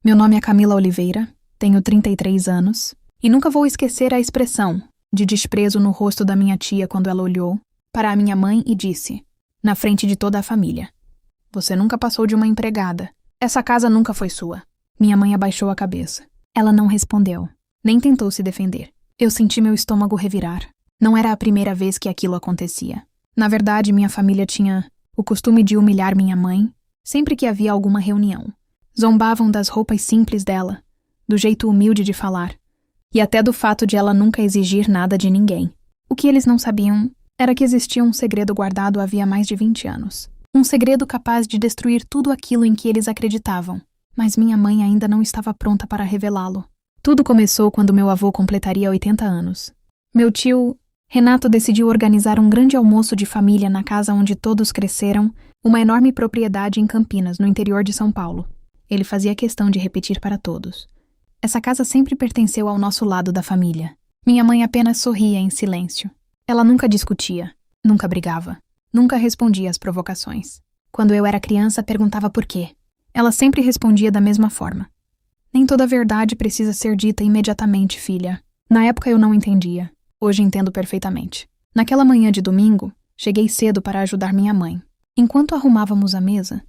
Meu nome é Camila Oliveira, tenho 33 anos, e nunca vou esquecer a expressão de desprezo no rosto da minha tia quando ela olhou para a minha mãe e disse, na frente de toda a família: "Você nunca passou de uma empregada. Essa casa nunca foi sua." Minha mãe abaixou a cabeça. Ela não respondeu, nem tentou se defender. Eu senti meu estômago revirar. Não era a primeira vez que aquilo acontecia. Na verdade, minha família tinha o costume de humilhar minha mãe sempre que havia alguma reunião. Zombavam das roupas simples dela, do jeito humilde de falar, e até do fato de ela nunca exigir nada de ninguém. O que eles não sabiam era que existia um segredo guardado havia mais de 20 anos. Um segredo capaz de destruir tudo aquilo em que eles acreditavam. Mas minha mãe ainda não estava pronta para revelá-lo. Tudo começou quando meu avô completaria 80 anos. Meu tio, Renato, decidiu organizar um grande almoço de família na casa onde todos cresceram, uma enorme propriedade em Campinas, no interior de São Paulo. Ele fazia questão de repetir para todos: "Essa casa sempre pertenceu ao nosso lado da família." Minha mãe apenas sorria em silêncio. Ela nunca discutia, nunca brigava, nunca respondia às provocações. Quando eu era criança, perguntava por quê. Ela sempre respondia da mesma forma: "Nem toda verdade precisa ser dita imediatamente, filha." Na época eu não entendia. Hoje entendo perfeitamente. Naquela manhã de domingo, cheguei cedo para ajudar minha mãe. Enquanto arrumávamos a mesa,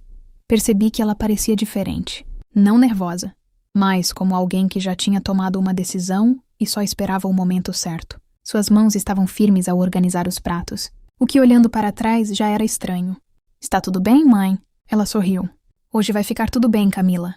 percebi que ela parecia diferente. Não nervosa, mas como alguém que já tinha tomado uma decisão e só esperava o momento certo. Suas mãos estavam firmes ao organizar os pratos, o que olhando para trás já era estranho. "Está tudo bem, mãe?" Ela sorriu. "Hoje vai ficar tudo bem, Camila."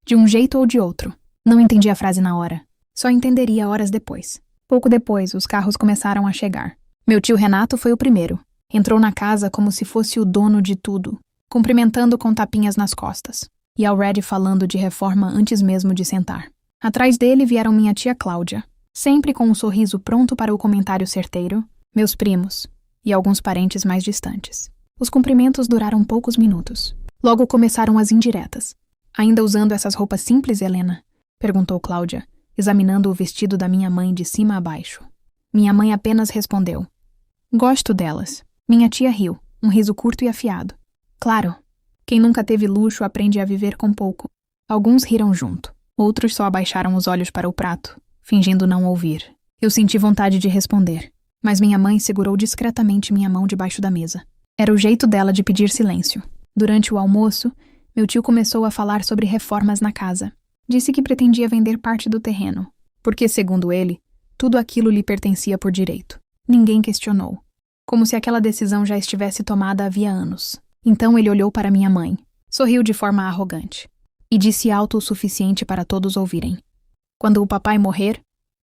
De um jeito ou de outro. Não entendi a frase na hora. Só entenderia horas depois. Pouco depois, os carros começaram a chegar. Meu tio Renato foi o primeiro. Entrou na casa como se fosse o dono de tudo, cumprimentando com tapinhas nas costas, e already falando de reforma antes mesmo de sentar. Atrás dele vieram minha tia Cláudia, sempre com um sorriso pronto para o comentário certeiro, meus primos e alguns parentes mais distantes. Os cumprimentos duraram poucos minutos. Logo começaram as indiretas. "Ainda usando essas roupas simples, Helena?" perguntou Cláudia, examinando o vestido da minha mãe de cima a baixo. Minha mãe apenas respondeu: "Gosto delas." Minha tia riu, um riso curto e afiado. Claro, quem nunca teve luxo aprende a viver com pouco. Alguns riram junto, outros só abaixaram os olhos para o prato, fingindo não ouvir. Eu senti vontade de responder, mas minha mãe segurou discretamente minha mão debaixo da mesa. Era o jeito dela de pedir silêncio. Durante o almoço, meu tio começou a falar sobre reformas na casa. Disse que pretendia vender parte do terreno, porque, segundo ele, tudo aquilo lhe pertencia por direito. Ninguém questionou, como se aquela decisão já estivesse tomada havia anos. Então ele olhou para minha mãe, sorriu de forma arrogante, e disse alto o suficiente para todos ouvirem: "Quando o papai morrer,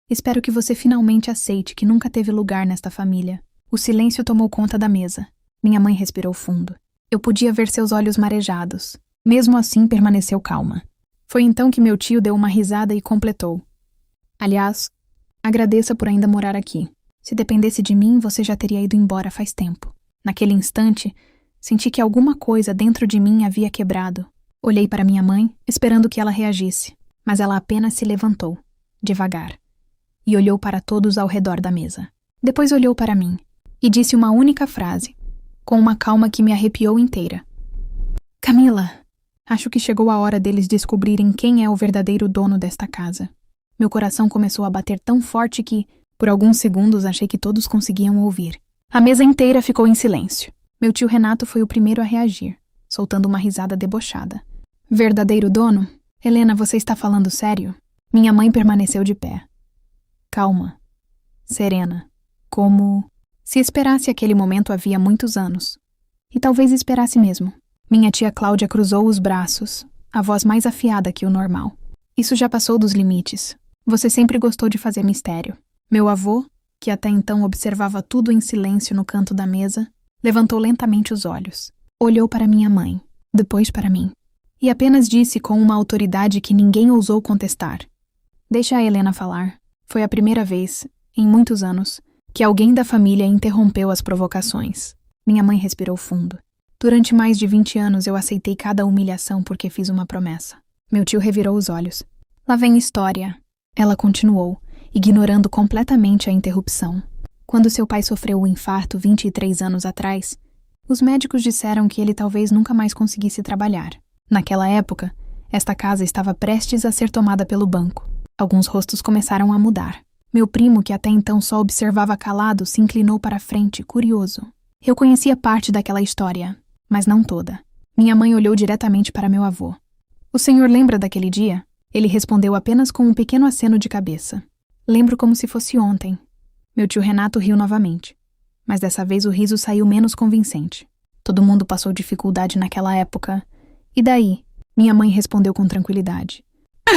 espero que você finalmente aceite que nunca teve lugar nesta família." O silêncio tomou conta da mesa. Minha mãe respirou fundo. Eu podia ver seus olhos marejados. Mesmo assim, permaneceu calma. Foi então que meu tio deu uma risada e completou: "Aliás, agradeça por ainda morar aqui. Se dependesse de mim, você já teria ido embora faz tempo." Naquele instante, senti que alguma coisa dentro de mim havia quebrado. Olhei para minha mãe, esperando que ela reagisse, mas ela apenas se levantou, devagar, e olhou para todos ao redor da mesa. Depois olhou para mim e disse uma única frase, com uma calma que me arrepiou inteira: "Camila, acho que chegou a hora deles descobrirem quem é o verdadeiro dono desta casa." Meu coração começou a bater tão forte que, por alguns segundos, achei que todos conseguiam ouvir. A mesa inteira ficou em silêncio. Meu tio Renato foi o primeiro a reagir, soltando uma risada debochada. "Verdadeiro dono? Helena, você está falando sério?" Minha mãe permaneceu de pé, calma, serena, como se esperasse aquele momento havia muitos anos. E talvez esperasse mesmo. Minha tia Cláudia cruzou os braços, a voz mais afiada que o normal. "Isso já passou dos limites. Você sempre gostou de fazer mistério." Meu avô, que até então observava tudo em silêncio no canto da mesa, levantou lentamente os olhos. Olhou para minha mãe, depois para mim, e apenas disse com uma autoridade que ninguém ousou contestar: "Deixa a Helena falar." Foi a primeira vez, em muitos anos, que alguém da família interrompeu as provocações. Minha mãe respirou fundo. Durante mais de 20 anos eu aceitei cada humilhação porque fiz uma promessa. Meu tio revirou os olhos. "Lá vem história." Ela continuou, ignorando completamente a interrupção. "Quando seu pai sofreu o infarto 23 anos atrás, os médicos disseram que ele talvez nunca mais conseguisse trabalhar. Naquela época, Esta casa estava prestes a ser tomada pelo banco. Alguns rostos começaram a mudar. Meu primo, que até então só observava calado, se inclinou para a frente, curioso. Eu conhecia parte daquela história, mas não toda. Minha mãe olhou diretamente para meu avô. O senhor lembra daquele dia? Ele respondeu apenas com um pequeno aceno de cabeça. Lembro como se fosse ontem. Meu tio Renato riu novamente, mas dessa vez o riso saiu menos convincente. Todo mundo passou dificuldade naquela época. E daí? Minha mãe respondeu com tranquilidade.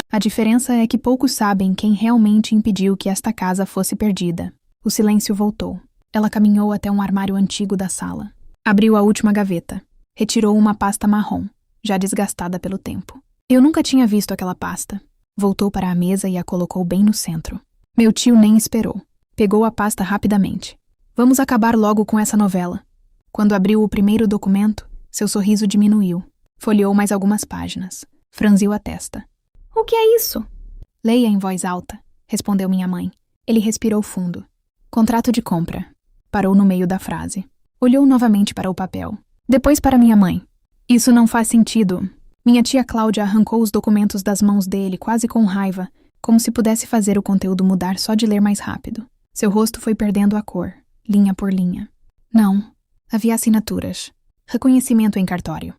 A diferença é que poucos sabem quem realmente impediu que esta casa fosse perdida. O silêncio voltou. Ela caminhou até um armário antigo da sala. Abriu a última gaveta. Retirou uma pasta marrom, já desgastada pelo tempo. Eu nunca tinha visto aquela pasta. Voltou para a mesa e a colocou bem no centro. Meu tio nem esperou. Pegou a pasta rapidamente. Vamos acabar logo com essa novela. Quando abriu o primeiro documento, seu sorriso diminuiu. Folheou mais algumas páginas. Franziu a testa. O que é isso? Leia em voz alta, respondeu minha mãe. Ele respirou fundo. Contrato de compra. Parou no meio da frase. Olhou novamente para o papel. Depois para minha mãe. Isso não faz sentido. Minha tia Cláudia arrancou os documentos das mãos dele quase com raiva, como se pudesse fazer o conteúdo mudar só de ler mais rápido. Seu rosto foi perdendo a cor, linha por linha. Não. Havia assinaturas. Reconhecimento em cartório.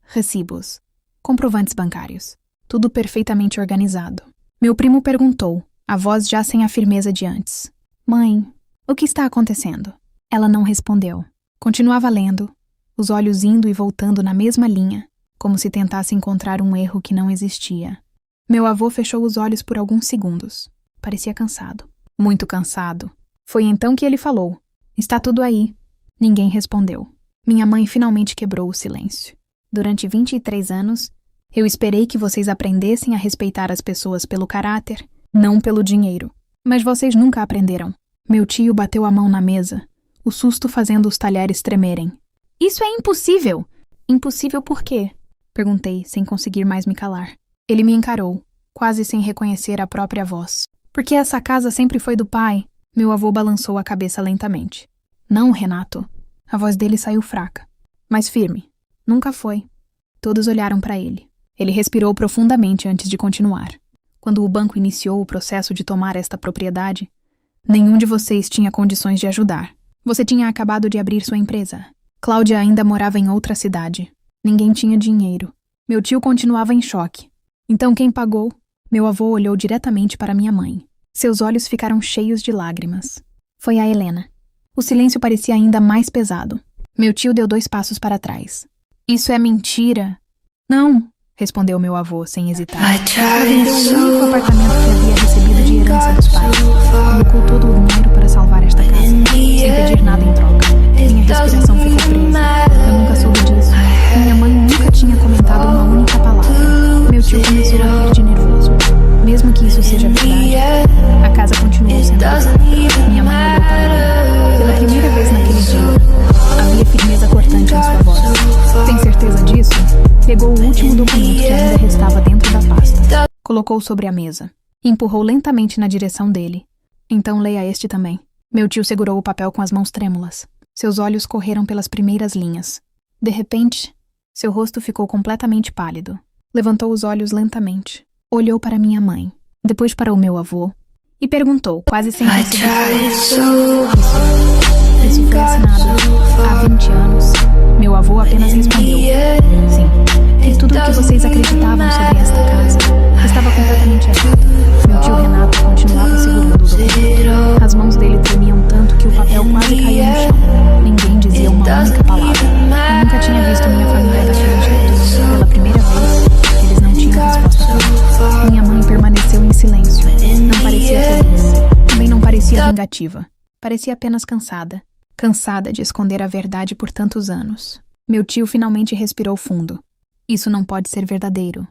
Recibos. Comprovantes bancários. Tudo perfeitamente organizado. Meu primo perguntou, a voz já sem a firmeza de antes. Mãe, o que está acontecendo? Ela não respondeu. Continuava lendo, os olhos indo e voltando na mesma linha, como se tentasse encontrar um erro que não existia. Meu avô fechou os olhos por alguns segundos. Parecia cansado. Muito cansado. Foi então que ele falou. Está tudo aí. Ninguém respondeu. Minha mãe finalmente quebrou o silêncio. Durante 23 anos, eu esperei que vocês aprendessem a respeitar as pessoas pelo caráter, não pelo dinheiro. Mas vocês nunca aprenderam. Meu tio bateu a mão na mesa, o susto fazendo os talheres tremerem. Isso é impossível! Impossível por quê? Perguntei, sem conseguir mais me calar. Ele me encarou, quase sem reconhecer a própria voz. Porque essa casa sempre foi do pai. Meu avô balançou a cabeça lentamente. Não, Renato. A voz dele saiu fraca, mas firme. Nunca foi. Todos olharam para ele. Ele respirou profundamente antes de continuar. Quando o banco iniciou o processo de tomar esta propriedade, nenhum de vocês tinha condições de ajudar. Você tinha acabado de abrir sua empresa. Cláudia ainda morava em outra cidade. Ninguém tinha dinheiro. Meu tio continuava em choque. Então quem pagou? Meu avô olhou diretamente para minha mãe. Seus olhos ficaram cheios de lágrimas. Foi a Helena. O silêncio parecia ainda mais pesado. Meu tio deu 2 passos para trás. Isso é mentira. Não, respondeu meu avô, sem hesitar. Ela vendeu o único apartamento que havia recebido de herança dos pais. Colocou todo o dinheiro para salvar esta casa, sem pedir nada em troca. Minha respiração ficou presa. Eu nunca soube disso. Minha mãe nunca tinha comentado uma única palavra. Meu tio começou a rir de nervoso. Mesmo que isso seja verdade, a casa continuou sendo do Minha mãe olhou para mim. Pela primeira vez naquele dia, havia firmeza cortante em sua voz. Tem certeza disso? Pegou o último documento que ainda restava dentro da pasta. Colocou sobre a mesa. E empurrou lentamente na direção dele. Então leia este também. Meu tio segurou o papel com as mãos trêmulas. Seus olhos correram pelas primeiras linhas. De repente, seu rosto ficou completamente pálido. Levantou os olhos lentamente. Olhou para minha mãe, depois para o meu avô, e perguntou, quase sem conseguir falar. Isso foi assinado há 20 anos. Meu avô apenas respondeu. Sim. E tudo o que vocês acreditavam sobre esta casa estava completamente errado. Meu tio Renato continuava segurando o documento. As mãos dele tremiam tanto que o papel quase caiu no chão. Ninguém dizia uma única palavra. Eu nunca tinha visto minha família daquele jeito. Pela primeira vez, eles não tinham resposta para mim. Minha mãe permaneceu em silêncio. Não parecia feliz. Também não parecia vingativa. Parecia apenas cansada. Cansada de esconder a verdade por tantos anos. Meu tio finalmente respirou fundo. Isso não pode ser verdadeiro.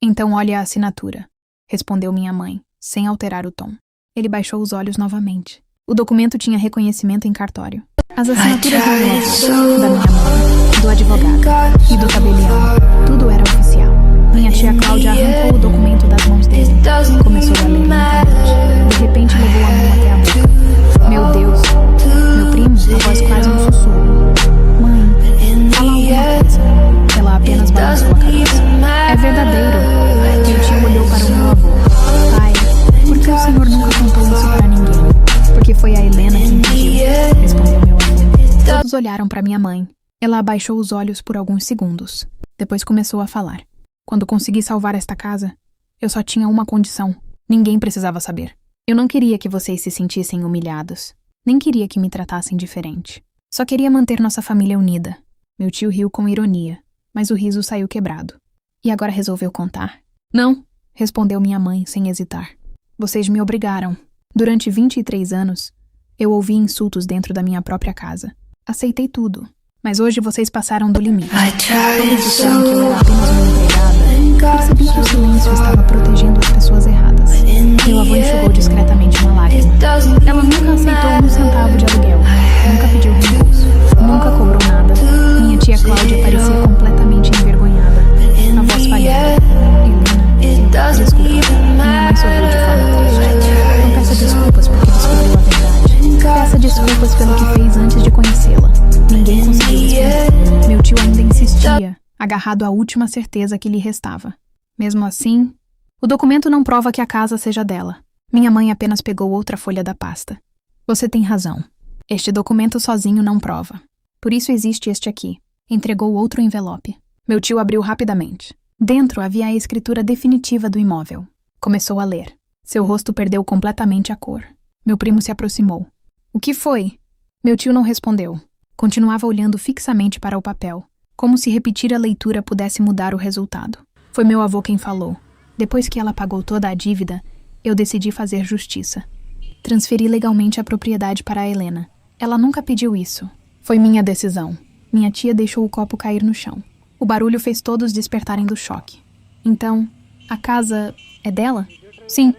Então olhe a assinatura, respondeu minha mãe, sem alterar o tom. Ele baixou os olhos novamente. O documento tinha reconhecimento em cartório. As assinaturas do meu avô, da minha mãe, do advogado e do tabelião. Tudo era oficial. Minha tia Cláudia arrancou o documento das mãos dele. Começou a ler lentamente. De repente levou a mão até a boca. Meu Deus. Meu primo, a voz quase um sussurro. Mãe, fala alguma coisa. Ela apenas balançou a cabeça. olharam para minha mãe. Ela abaixou os olhos por alguns segundos. Depois começou a falar. Quando consegui salvar esta casa, eu só tinha uma condição. Ninguém precisava saber. Eu não queria que vocês se sentissem humilhados. Nem queria que me tratassem diferente. Só queria manter nossa família unida. Meu tio riu com ironia, mas o riso saiu quebrado. E agora resolveu contar? Não, respondeu minha mãe sem hesitar. Vocês me obrigaram. Durante 23 anos, eu ouvi insultos dentro da minha própria casa. Aceitei tudo. Mas hoje vocês passaram do limite. Quando disseram que eu era apenas uma empregada, percebi que o silêncio estava protegendo as pessoas erradas. Meu avô enxugou discretamente uma lágrima. Ela nunca aceitou um centavo de aluguel. Nunca pediu reembolso. Nunca cobrou nada. Minha tia Cláudia parecia completamente envergonhada. A voz falhando. Helena, desculpa. Minha mãe sorriu de forma triste. Não peça desculpas porque descobriu a verdade. Peça desculpas pelo que fez antes de conhecê-la. Ninguém conseguiu responder. Meu tio ainda insistia, agarrado à última certeza que lhe restava. Mesmo assim, o documento não prova que a casa seja dela. Minha mãe apenas pegou outra folha da pasta. Você tem razão. Este documento sozinho não prova. Por isso existe este aqui. Entregou outro envelope. Meu tio abriu rapidamente. Dentro havia a escritura definitiva do imóvel. Começou a ler. Seu rosto perdeu completamente a cor. Meu primo se aproximou. O que foi? Meu tio não respondeu. Continuava olhando fixamente para o papel, como se repetir a leitura pudesse mudar o resultado. Foi meu avô quem falou. Depois que ela pagou toda a dívida, eu decidi fazer justiça. Transferi legalmente a propriedade para a Helena. Ela nunca pediu isso. Foi minha decisão. Minha tia deixou o copo cair no chão. O barulho fez todos despertarem do choque. Então, a casa é dela? Sim,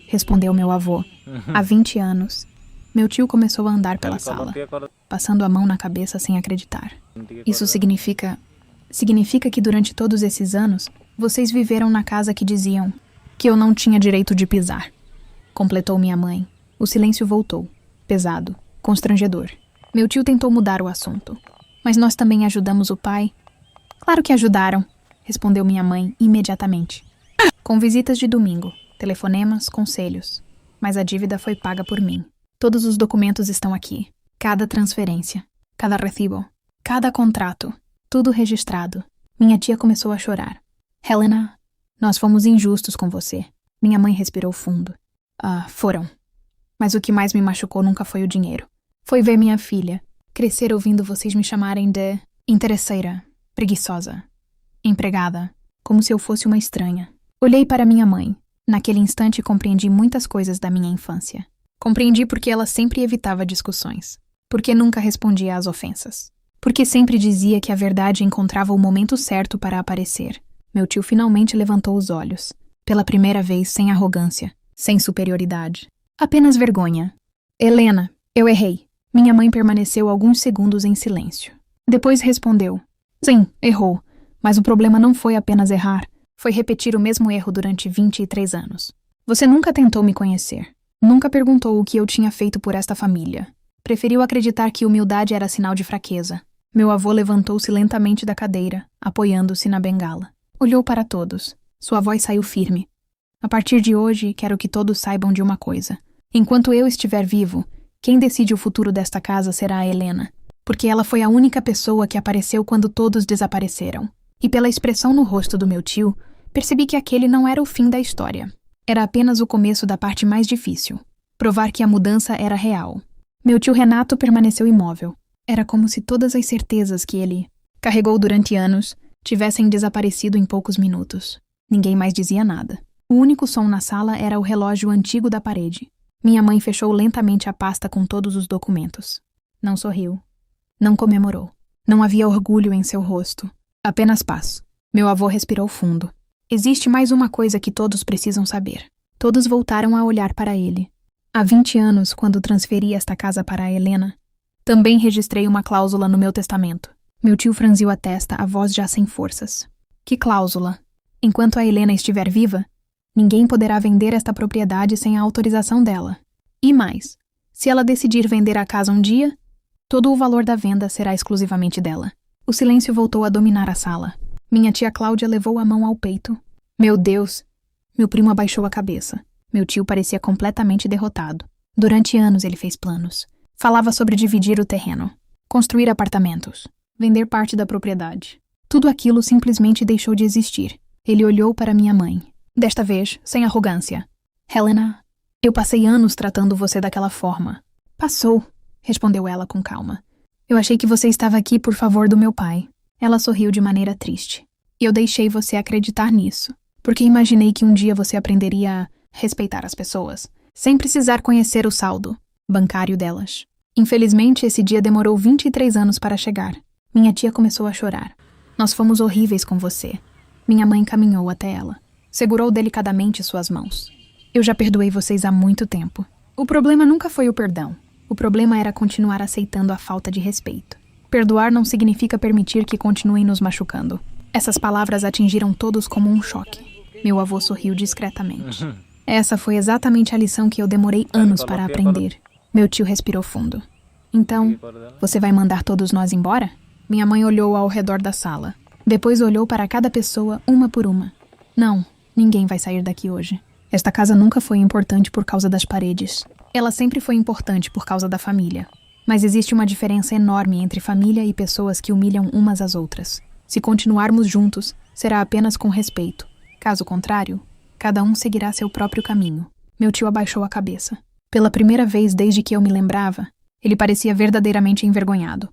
respondeu meu avô. Há 20 anos. Meu tio começou a andar pela sala, passando a mão na cabeça sem acreditar. Isso significa que durante todos esses anos, vocês viveram na casa que diziam que eu não tinha direito de pisar. Completou minha mãe. O silêncio voltou, pesado, constrangedor. Meu tio tentou mudar o assunto. Mas nós também ajudamos o pai. Claro que ajudaram, respondeu minha mãe imediatamente. Com visitas de domingo, telefonemas, conselhos. Mas a dívida foi paga por mim. Todos os documentos estão aqui. Cada transferência, cada recibo, cada contrato, tudo registrado. Minha tia começou a chorar. Helena, nós fomos injustos com você. Minha mãe respirou fundo. Foram. Mas o que mais me machucou nunca foi o dinheiro. Foi ver minha filha crescer ouvindo vocês me chamarem de interesseira, preguiçosa, empregada, como se eu fosse uma estranha. Olhei para minha mãe. Naquele instante compreendi muitas coisas da minha infância. Compreendi porque ela sempre evitava discussões. Porque nunca respondia às ofensas. Porque sempre dizia que a verdade encontrava o momento certo para aparecer. Meu tio finalmente levantou os olhos. Pela primeira vez, sem arrogância. Sem superioridade. Apenas vergonha. Helena, eu errei. Minha mãe permaneceu alguns segundos em silêncio. Depois respondeu. Sim, errou. Mas o problema não foi apenas errar. Foi repetir o mesmo erro durante 23 anos. Você nunca tentou me conhecer. Nunca perguntou o que eu tinha feito por esta família. Preferiu acreditar que humildade era sinal de fraqueza. Meu avô levantou-se lentamente da cadeira, apoiando-se na bengala. Olhou para todos. Sua voz saiu firme. A partir de hoje, quero que todos saibam de uma coisa. Enquanto eu estiver vivo, quem decide o futuro desta casa será a Helena. Porque ela foi a única pessoa que apareceu quando todos desapareceram. E pela expressão no rosto do meu tio, percebi que aquele não era o fim da história. Era apenas o começo da parte mais difícil. Provar que a mudança era real. Meu tio Renato permaneceu imóvel. Era como se todas as certezas que ele carregou durante anos tivessem desaparecido em poucos minutos. Ninguém mais dizia nada. O único som na sala era o relógio antigo da parede. Minha mãe fechou lentamente a pasta com todos os documentos. Não sorriu. Não comemorou. Não havia orgulho em seu rosto. Apenas paz. Meu avô respirou fundo. Existe mais uma coisa que todos precisam saber. Todos voltaram a olhar para ele. Há 20 anos, quando transferi esta casa para a Helena, também registrei uma cláusula no meu testamento. Meu tio franziu a testa, a voz já sem forças. Que cláusula? Enquanto a Helena estiver viva, ninguém poderá vender esta propriedade sem a autorização dela. E mais, se ela decidir vender a casa um dia, todo o valor da venda será exclusivamente dela. O silêncio voltou a dominar a sala. Minha tia Cláudia levou a mão ao peito. Meu Deus! Meu primo abaixou a cabeça. Meu tio parecia completamente derrotado. Durante anos ele fez planos. Falava sobre dividir o terreno. construir apartamentos, vender parte da propriedade. Tudo aquilo simplesmente deixou de existir. Ele olhou para minha mãe, desta vez sem arrogância. Helena, eu passei anos tratando você daquela forma. Passou, respondeu ela com calma. Eu achei que você estava aqui por favor do meu pai. Ela sorriu de maneira triste. E eu deixei você acreditar nisso, porque imaginei que um dia você aprenderia a respeitar as pessoas, sem precisar conhecer o saldo bancário delas. Infelizmente, esse dia demorou 23 anos para chegar. Minha tia começou a chorar. Nós fomos horríveis com você. Minha mãe caminhou até ela. Segurou delicadamente suas mãos. Eu já perdoei vocês há muito tempo. O problema nunca foi o perdão. O problema era continuar aceitando a falta de respeito. Perdoar não significa permitir que continuem nos machucando. Essas palavras atingiram todos como um choque. Meu avô sorriu discretamente. Essa foi exatamente a lição que eu demorei anos para aprender. Meu tio respirou fundo. Então, você vai mandar todos nós embora? Minha mãe olhou ao redor da sala. Depois olhou para cada pessoa, uma por uma. Não, ninguém vai sair daqui hoje. Esta casa nunca foi importante por causa das paredes. Ela sempre foi importante por causa da família. Mas existe uma diferença enorme entre família e pessoas que humilham umas às outras. Se continuarmos juntos, será apenas com respeito. Caso contrário, cada um seguirá seu próprio caminho. Meu tio abaixou a cabeça. Pela primeira vez desde que eu me lembrava, ele parecia verdadeiramente envergonhado.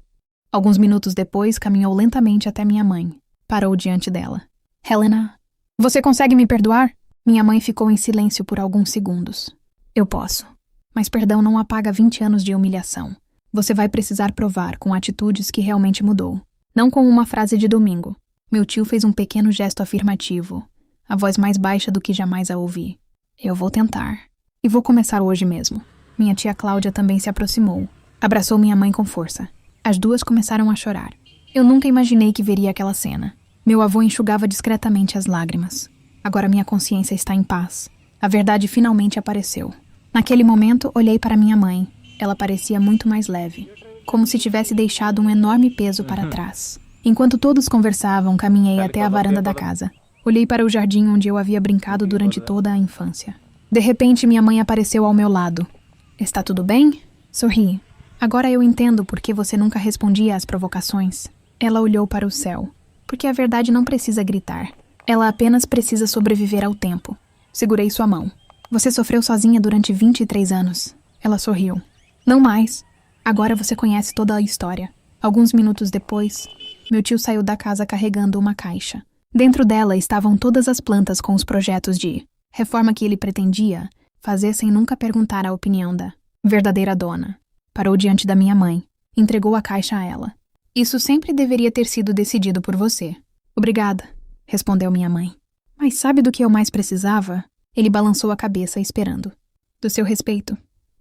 Alguns minutos depois, caminhou lentamente até minha mãe. Parou diante dela. Helena, você consegue me perdoar? Minha mãe ficou em silêncio por alguns segundos. Eu posso. Mas perdão não apaga 20 anos de humilhação. Você vai precisar provar com atitudes que realmente mudou. Não com uma frase de domingo. Meu tio fez um pequeno gesto afirmativo, a voz mais baixa do que jamais a ouvi. Eu vou tentar. E vou começar hoje mesmo. Minha tia Cláudia também se aproximou. Abraçou minha mãe com força. As duas começaram a chorar. Eu nunca imaginei que veria aquela cena. Meu avô enxugava discretamente as lágrimas. Agora minha consciência está em paz. A verdade finalmente apareceu. Naquele momento, olhei para minha mãe. Ela parecia muito mais leve, como se tivesse deixado um enorme peso para trás. Enquanto todos conversavam, caminhei até a varanda da casa. Olhei para o jardim onde eu havia brincado durante toda a infância. De repente, minha mãe apareceu ao meu lado. Está tudo bem? Sorri. Agora eu entendo por que você nunca respondia às provocações. Ela olhou para o céu. Porque a verdade não precisa gritar. Ela apenas precisa sobreviver ao tempo. Segurei sua mão. Você sofreu sozinha durante 23 anos. Ela sorriu. Não mais. Agora você conhece toda a história. Alguns minutos depois, meu tio saiu da casa carregando uma caixa. Dentro dela estavam todas as plantas com os projetos de reforma que ele pretendia fazer sem nunca perguntar a opinião da verdadeira dona. Parou diante da minha mãe. Entregou a caixa a ela. Isso sempre deveria ter sido decidido por você. Obrigada, respondeu minha mãe. Mas sabe do que eu mais precisava? Ele balançou a cabeça, esperando. Do seu respeito.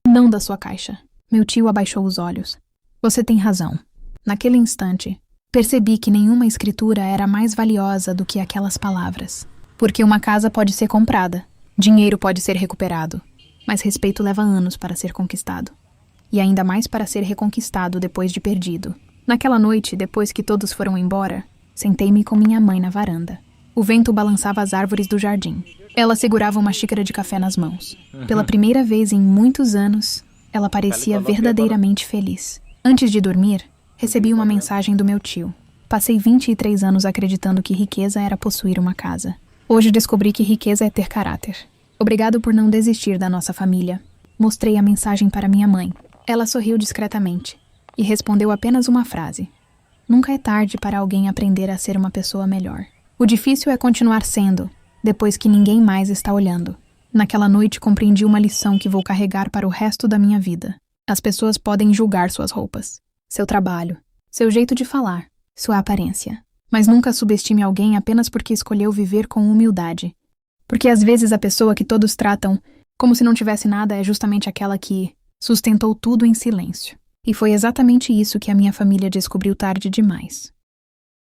Não da sua caixa. Meu tio abaixou os olhos. Você tem razão. Naquele instante, percebi que nenhuma escritura era mais valiosa do que aquelas palavras. Porque uma casa pode ser comprada, dinheiro pode ser recuperado, mas respeito leva anos para ser conquistado. E ainda mais para ser reconquistado depois de perdido. Naquela noite, depois que todos foram embora, sentei-me com minha mãe na varanda. O vento balançava as árvores do jardim. Ela segurava uma xícara de café nas mãos. Pela primeira vez em muitos anos, ela parecia verdadeiramente feliz. Antes de dormir, recebi uma mensagem do meu tio. Passei 23 anos acreditando que riqueza era possuir uma casa. Hoje descobri que riqueza é ter caráter. Obrigado por não desistir da nossa família. Mostrei a mensagem para minha mãe. Ela sorriu discretamente e respondeu apenas uma frase. Nunca é tarde para alguém aprender a ser uma pessoa melhor. O difícil é continuar sendo, depois que ninguém mais está olhando. Naquela noite compreendi uma lição que vou carregar para o resto da minha vida. As pessoas podem julgar suas roupas, seu trabalho, seu jeito de falar, sua aparência. Mas nunca subestime alguém apenas porque escolheu viver com humildade. Porque às vezes a pessoa que todos tratam como se não tivesse nada é justamente aquela que sustentou tudo em silêncio. E foi exatamente isso que a minha família descobriu tarde demais.